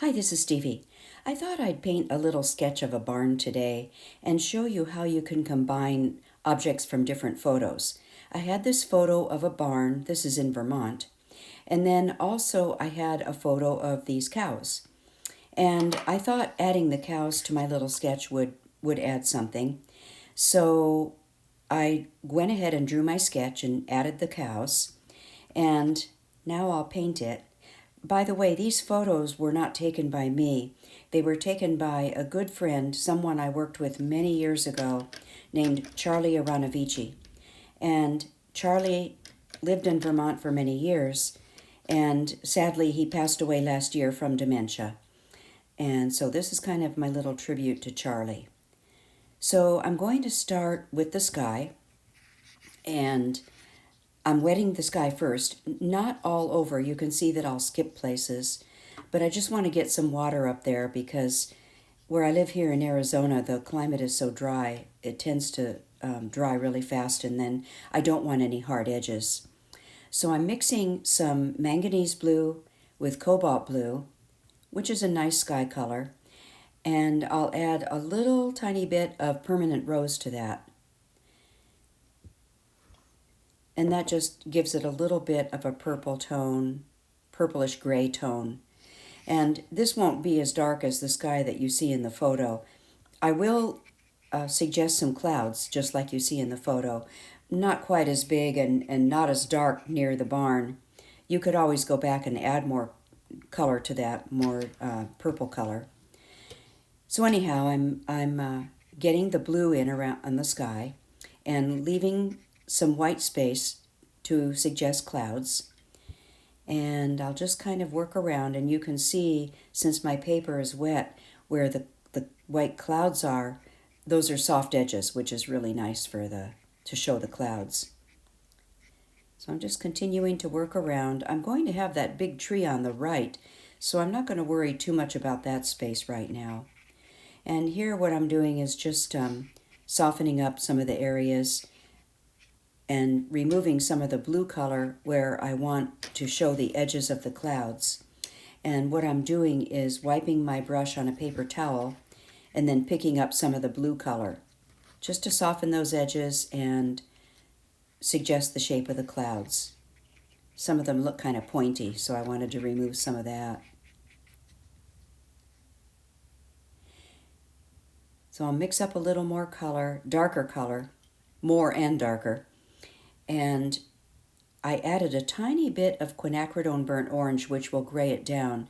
Hi, this is Stevie. I thought I'd paint a little sketch of a barn today and show you how you can combine objects from different photos. I had this photo of a barn, this is in Vermont, and then also I had a photo of these cows. And I thought adding the cows to my little sketch would add something. So I went ahead and drew my sketch and added the cows, and now I'll paint it. By the way, these photos were not taken by me. They were taken by a good friend, someone I worked with many years ago, named Charlie Aranavici. And Charlie lived in Vermont for many years, and sadly he passed away last year from dementia. And so this is kind of my little tribute to Charlie. So I'm going to start with the sky, and I'm wetting the sky first, not all over. You can see that I'll skip places, but I just want to get some water up there because where I live here in Arizona, the climate is so dry, it tends to dry really fast, and then I don't want any hard edges. So I'm mixing some manganese blue with cobalt blue, which is a nice sky color, and I'll add a little tiny bit of permanent rose to that. And that just gives it a little bit of a purple tone, purplish gray tone. And this won't be as dark as the sky that you see in the photo. I will suggest some clouds, just like you see in the photo. Not quite as big and not as dark near the barn. You could always go back and add more color to that, more purple color. So anyhow, I'm getting the blue in around on the sky and leaving some white space to suggest clouds. And I'll just kind of work around, and you can see, since my paper is wet, where the white clouds are, those are soft edges, which is really nice to show the clouds. So I'm just continuing to work around. I'm going to have that big tree on the right, so I'm not going to worry too much about that space right now. And here what I'm doing is just softening up some of the areas and removing some of the blue color where I want to show the edges of the clouds. And what I'm doing is wiping my brush on a paper towel and then picking up some of the blue color just to soften those edges and suggest the shape of the clouds. Some of them look kind of pointy, so I wanted to remove some of that. So I'll mix up a little more color, darker color, more and darker. And I added a tiny bit of quinacridone burnt orange, which will gray it down.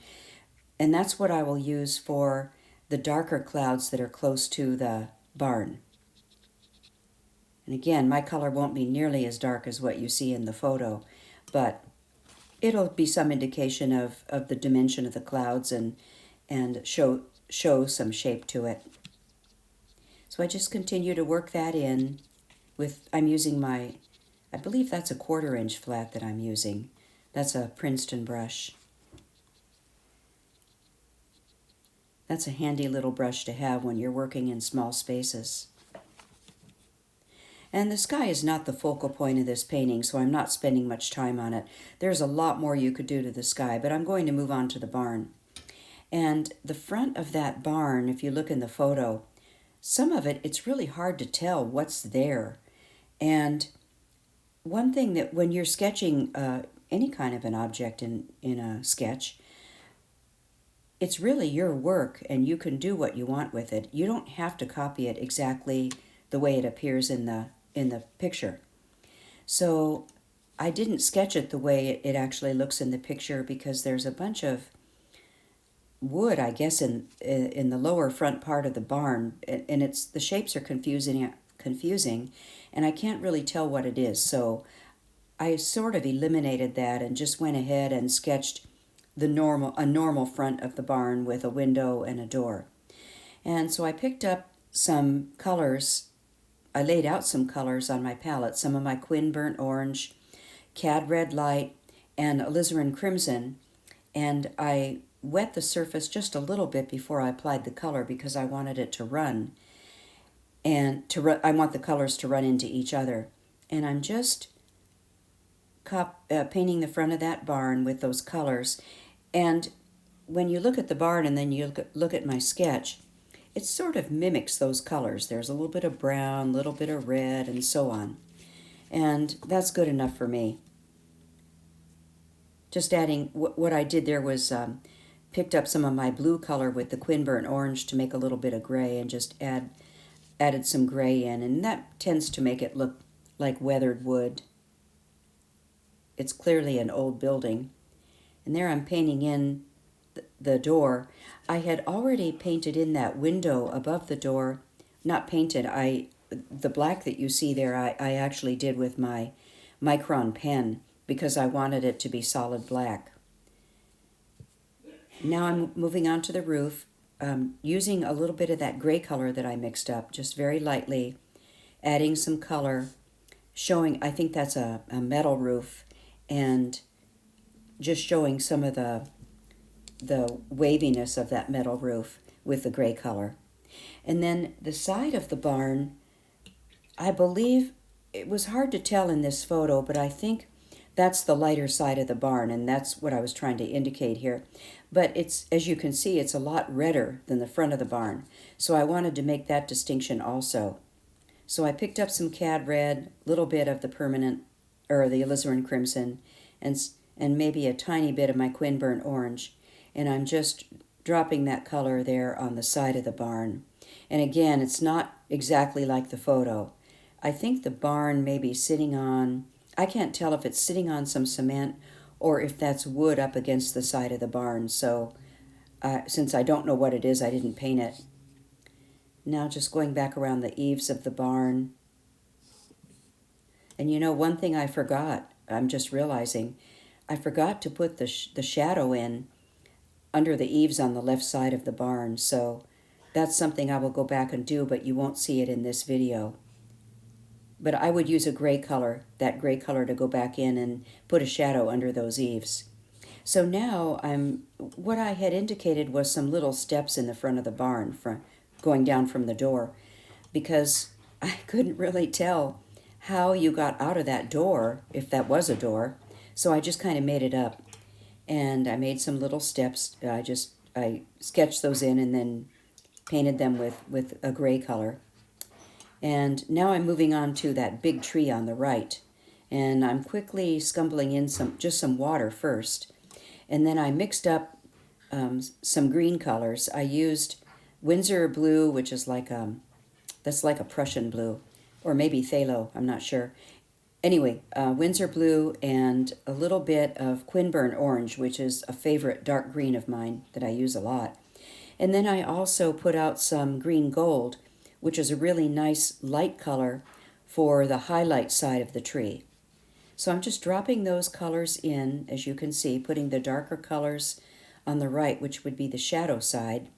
And that's what I will use for the darker clouds that are close to the barn. And again, my color won't be nearly as dark as what you see in the photo, but it'll be some indication of the dimension of the clouds and show some shape to it. So I just continue to work that in with, I'm using I believe that's a 1/4 inch flat that I'm using. That's a Princeton brush. That's a handy little brush to have when you're working in small spaces. And the sky is not the focal point of this painting, so I'm not spending much time on it. There's a lot more you could do to the sky, but I'm going to move on to the barn. And the front of that barn, if you look in the photo, some of it, it's really hard to tell what's there. And one thing that when you're sketching any kind of an object in a sketch, it's really your work and you can do what you want with it. You don't have to copy it exactly the way it appears in the picture. So I didn't sketch it the way it actually looks in the picture because there's a bunch of wood, I guess, in the lower front part of the barn, and it's the shapes are confusing, and I can't really tell what it is. So I sort of eliminated that and just went ahead and sketched a normal front of the barn with a window and a door. And so I picked up some colors. I laid out some colors on my palette, some of my Quin burnt orange, cad red light, and alizarin crimson, and I wet the surface just a little bit before I applied the color because I wanted it to run. And I want the colors to run into each other. And I'm just painting the front of that barn with those colors. And when you look at the barn and then you look at my sketch, it sort of mimics those colors. There's a little bit of brown, a little bit of red, and so on. And that's good enough for me. Just adding, what I did there was picked up some of my blue color with the Quinburnt orange to make a little bit of gray, and just added some gray in, and that tends to make it look like weathered wood. It's clearly an old building. And there I'm painting in the door. I had already painted in that window above the door. Not painted, the black that you see there, I actually did with my micron pen because I wanted it to be solid black. Now I'm moving on to the roof, using a little bit of that gray color that I mixed up, just very lightly, adding some color, showing, I think that's a metal roof, and just showing some of the waviness of that metal roof with the gray color. And then the side of the barn, I believe, it was hard to tell in this photo, but I think that's the lighter side of the barn, and that's what I was trying to indicate here. But it's, as you can see, it's a lot redder than the front of the barn. So I wanted to make that distinction also. So I picked up some cad red, a little bit of the permanent, or the alizarin crimson, and maybe a tiny bit of my Quinburnt orange. And I'm just dropping that color there on the side of the barn. And again, it's not exactly like the photo. I think the barn may be sitting on, I can't tell if it's sitting on some cement or if that's wood up against the side of the barn. So since I don't know what it is, I didn't paint it. Now just going back around the eaves of the barn. And you know, one thing I forgot, I'm just realizing, I forgot to put the shadow in under the eaves on the left side of the barn. So that's something I will go back and do, but you won't see it in this video. But I would use a gray color, that gray color, to go back in and put a shadow under those eaves. So now what I had indicated was some little steps in the front of the barn, going down from the door, because I couldn't really tell how you got out of that door, if that was a door. So I just kind of made it up. And I made some little steps. I sketched those in and then painted them with a gray color. And now I'm moving on to that big tree on the right. And I'm quickly scumbling in some water first. And then I mixed up some green colors. I used Winsor blue, which is that's like a Prussian blue, or maybe phthalo, I'm not sure. Anyway, Winsor blue and a little bit of Quinburnt orange, which is a favorite dark green of mine that I use a lot. And then I also put out some green gold, which is a really nice light color for the highlight side of the tree. So I'm just dropping those colors in, as you can see, putting the darker colors on the right, which would be the shadow side,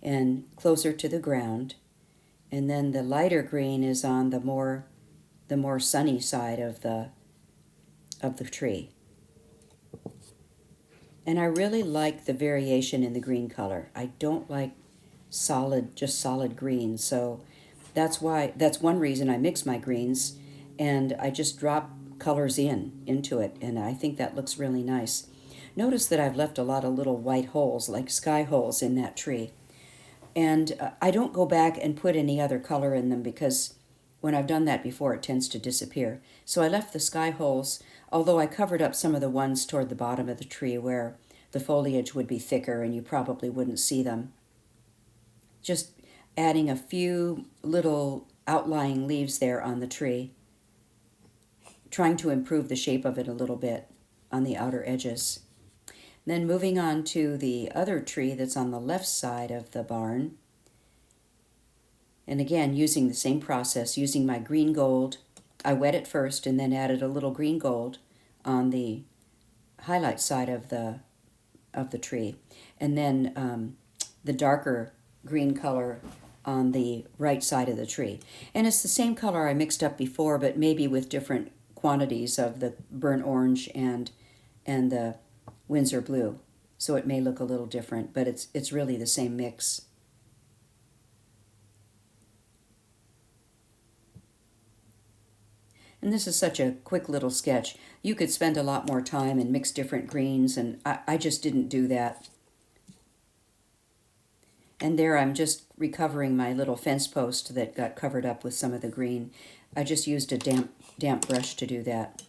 and closer to the ground. And then the lighter green is on the more sunny side of the tree. And I really like the variation in the green color. I don't like just solid green. So that's one reason I mix my greens, and I just drop colors into it, and I think that looks really nice. Notice that I've left a lot of little white holes, like sky holes, in that tree. And I don't go back and put any other color in them because when I've done that before, it tends to disappear. So I left the sky holes, although I covered up some of the ones toward the bottom of the tree where the foliage would be thicker and you probably wouldn't see them. Just adding a few little outlying leaves there on the tree, trying to improve the shape of it a little bit on the outer edges. Then moving on to the other tree that's on the left side of the barn. And again, using the same process, using my green gold. I wet it first and then added a little green gold on the highlight side of the tree. And then the darker green color on the right side of the tree. And it's the same color I mixed up before, but maybe with different quantities of the burnt orange and the Winsor blue. So it may look a little different, but it's really the same mix. And this is such a quick little sketch. You could spend a lot more time and mix different greens, and I just didn't do that. And there I'm just recovering my little fence post that got covered up with some of the green. I just used a damp brush to do that.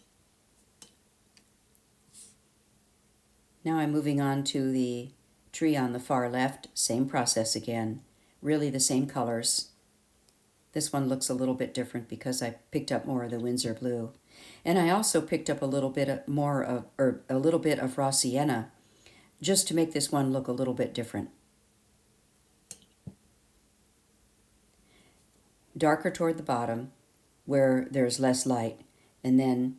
Now I'm moving on to the tree on the far left. Same process again. Really the same colors. This one looks a little bit different because I picked up more of the Winsor blue. And I also picked up a little bit more of, or a little bit of raw sienna, just to make this one look a little bit different. Darker toward the bottom where there's less light, and then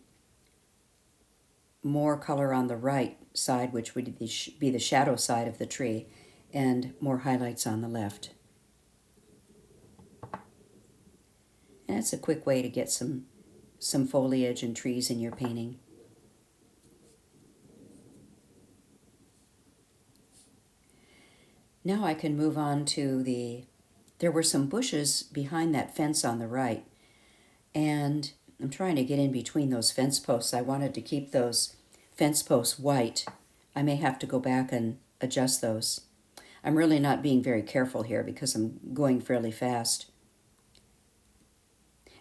more color on the right side, which would be the shadow side of the tree, and more highlights on the left. And it's a quick way to get some foliage and trees in your painting. Now I can move on to there were some bushes behind that fence on the right, and I'm trying to get in between those fence posts. I wanted to keep those fence posts white. I may have to go back and adjust those. I'm really not being very careful here because I'm going fairly fast.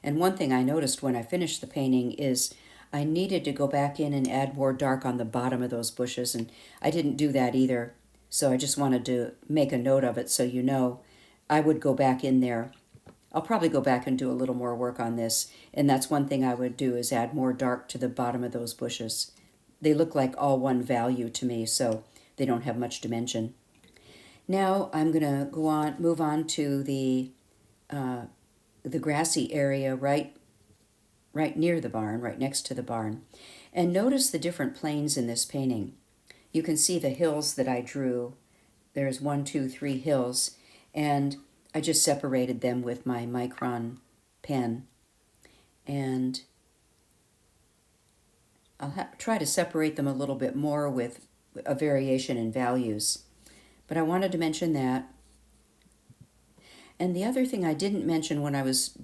And one thing I noticed when I finished the painting is I needed to go back in and add more dark on the bottom of those bushes, and I didn't do that either. So I just wanted to make a note of it so you know. I would go back in there. I'll probably go back and do a little more work on this, and that's one thing I would do is add more dark to the bottom of those bushes. They look like all one value to me, so they don't have much dimension. Now I'm going to move on to the grassy area right near the barn, right next to the barn. And notice the different planes in this painting. You can see the hills that I drew. There's 1, 2, 3 hills, and I just separated them with my micron pen. And I'll try to separate them a little bit more with a variation in values. But I wanted to mention that. And the other thing I didn't mention when I was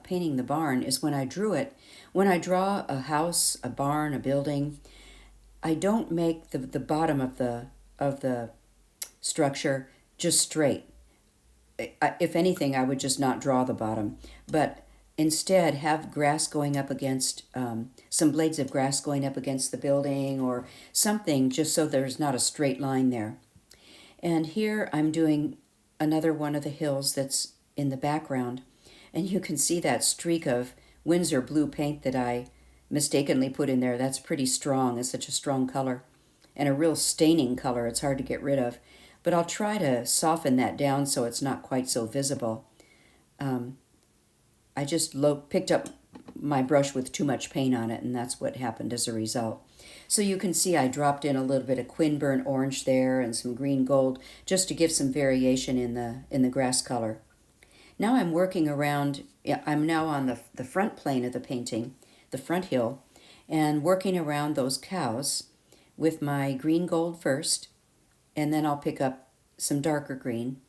painting the barn is when I drew it. When I draw a house, a barn, a building, I don't make the bottom of the structure just straight. If anything, I would just not draw the bottom, but instead have grass going up against, some blades of grass going up against the building or something, just so there's not a straight line there. And here I'm doing another one of the hills that's in the background, and you can see that streak of Winsor blue paint that I mistakenly put in there. That's pretty strong. It's such a strong color and a real staining color. It's hard to get rid of, but I'll try to soften that down so it's not quite so visible. I just picked up my brush with too much paint on it, and that's what happened as a result. So you can see I dropped in a little bit of Quinburn orange there and some green gold just to give some variation in the grass color. Now I'm working around, I'm now on the front plane of the painting, the front hill, and working around those cows with my green gold first, and then I'll pick up some darker green.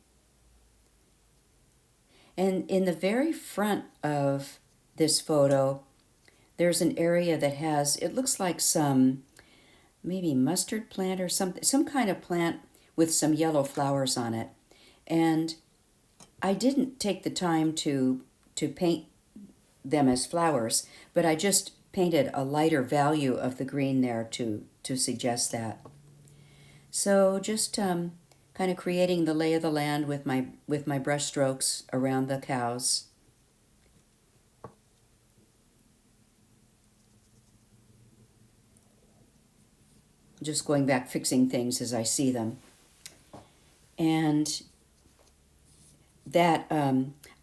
And in the very front of this photo, there's an area that has, it looks like some maybe mustard plant or some kind of plant with some yellow flowers on it. And I didn't take the time to paint them as flowers, but I just painted a lighter value of the green there to suggest that. So just kind of creating the lay of the land with my brush strokes around the cows. Just going back, fixing things as I see them. And that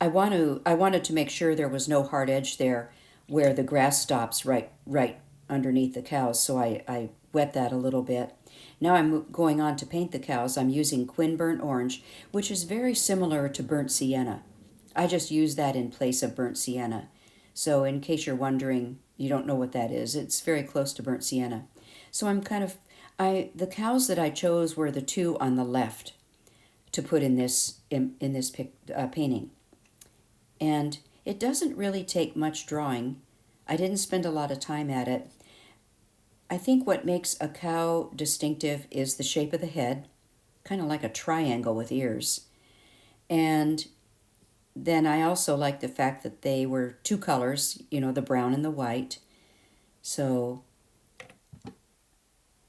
I wanted to make sure there was no hard edge there where the grass stops right underneath the cows, so I wet that a little bit. Now I'm going on to paint the cows. I'm using Quinburn orange, which is very similar to burnt sienna. I just use that in place of burnt sienna. So in case you're wondering, you don't know what that is, it's very close to burnt sienna. So the cows that I chose were the two on the left to put in this painting. And it doesn't really take much drawing. I didn't spend a lot of time at it. I think what makes a cow distinctive is the shape of the head, kind of like a triangle with ears. And then I also like the fact that they were two colors, you know, the brown and the white. So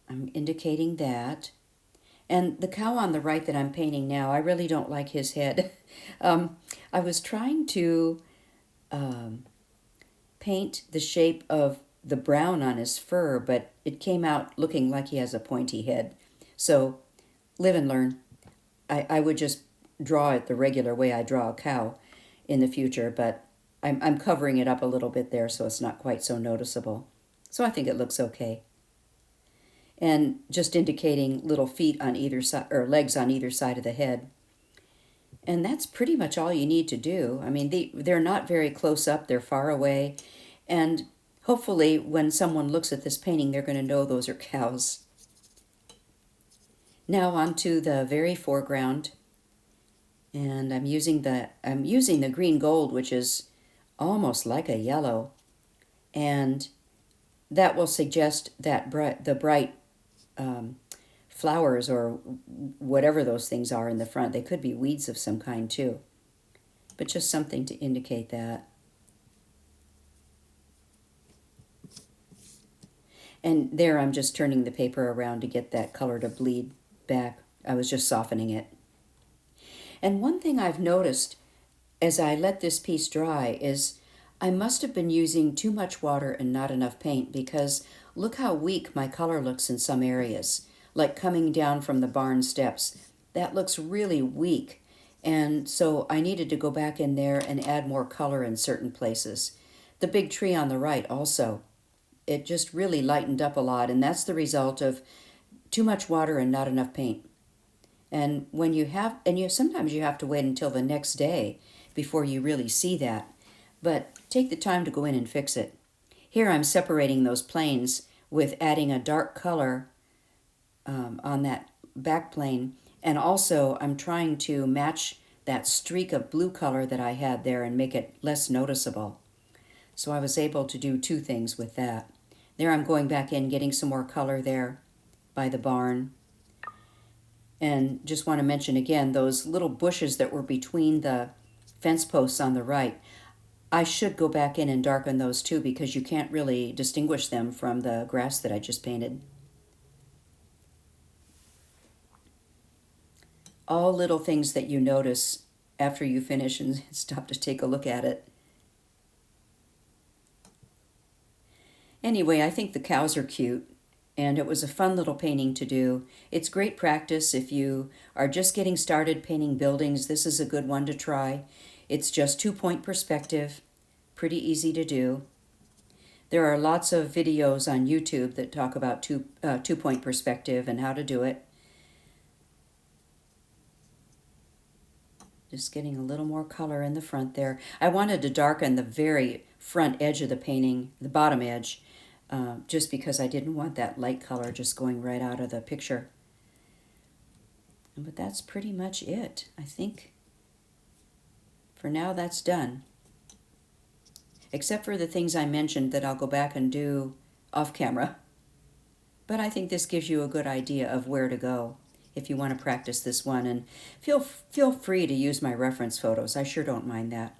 I'm indicating that. And the cow on the right that I'm painting now, I really don't like his head. I was trying to paint the shape of the brown on his fur, but it came out looking like he has a pointy head. So live and learn. I would just draw it the regular way I draw a cow in the future, but I'm covering it up a little bit there so it's not quite so noticeable. So I think it looks okay. And just indicating little feet on either side, or legs on either side of the head. And that's pretty much all you need to do. I mean, they're not very close up, they're far away. And hopefully when someone looks at this painting, they're going to know those are cows. Now on to the very foreground. And I'm using the green gold, which is almost like a yellow. And that will suggest that the bright flowers or whatever those things are in the front. They could be weeds of some kind too, but just something to indicate that. And there I'm just turning the paper around to get that color to bleed back. I was just softening it. And one thing I've noticed as I let this piece dry is I must have been using too much water and not enough paint, because look how weak my color looks in some areas, like coming down from the barn steps. That looks really weak. And so I needed to go back in there and add more color in certain places. The big tree on the right also, it just really lightened up a lot, and that's the result of too much water and not enough paint. And when you have, sometimes you have to wait until the next day before you really see that. But take the time to go in and fix it. Here I'm separating those planes with adding a dark color on that back plane, and also I'm trying to match that streak of blue color that I had there and make it less noticeable. So I was able to do two things with that. There I'm going back in, getting some more color there by the barn. And just want to mention again, those little bushes that were between the fence posts on the right, I should go back in and darken those too, because you can't really distinguish them from the grass that I just painted. All little things that you notice after you finish and stop to take a look at it. Anyway, I think the cows are cute, and it was a fun little painting to do. It's great practice if you are just getting started painting buildings. This is a good one to try. It's just 2-point perspective, pretty easy to do. There are lots of videos on YouTube that talk about two-point perspective and how to do it. Just getting a little more color in the front there. I wanted to darken the very front edge of the painting, the bottom edge, just because I didn't want that light color just going right out of the picture. But that's pretty much it. I think for now that's done. Except for the things I mentioned that I'll go back and do off camera. But I think this gives you a good idea of where to go if you want to practice this one. And feel free to use my reference photos. I sure don't mind that.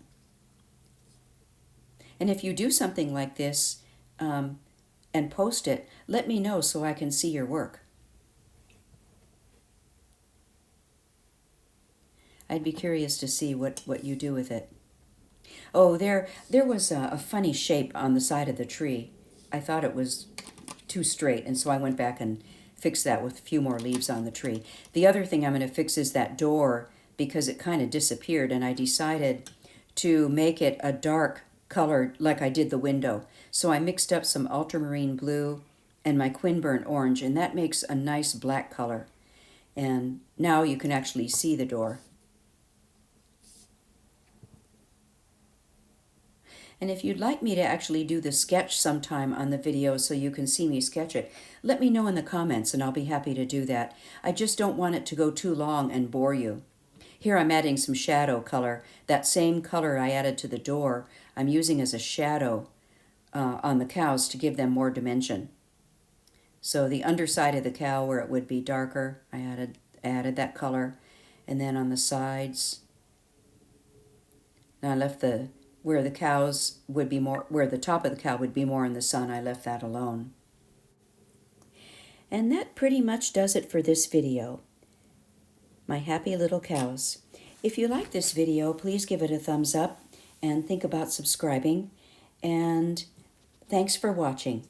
And if you do something like this and post it, let me know so I can see your work. I'd be curious to see what you do with it. Oh, there was a funny shape on the side of the tree. I thought it was too straight, and so I went back and fixed that with a few more leaves on the tree. The other thing I'm going to fix is that door, because it kind of disappeared, and I decided to make it a dark color like I did the window. So I mixed up some ultramarine blue and my quinburn orange, and that makes a nice black color. And now you can actually see the door. And if you'd like me to actually do the sketch sometime on the video so you can see me sketch it, let me know in the comments and I'll be happy to do that. I just don't want it to go too long and bore you. Here I'm adding some shadow color. That same color I added to the door, I'm using as a shadow on the cows to give them more dimension. So the underside of the cow where it would be darker, I added that color. And then on the sides, And I left where the cows would be more, where the top of the cow would be more in the sun, I left that alone. And that pretty much does it for this video. My happy little cows. If you like this video, please give it a thumbs up and think about subscribing. And thanks for watching.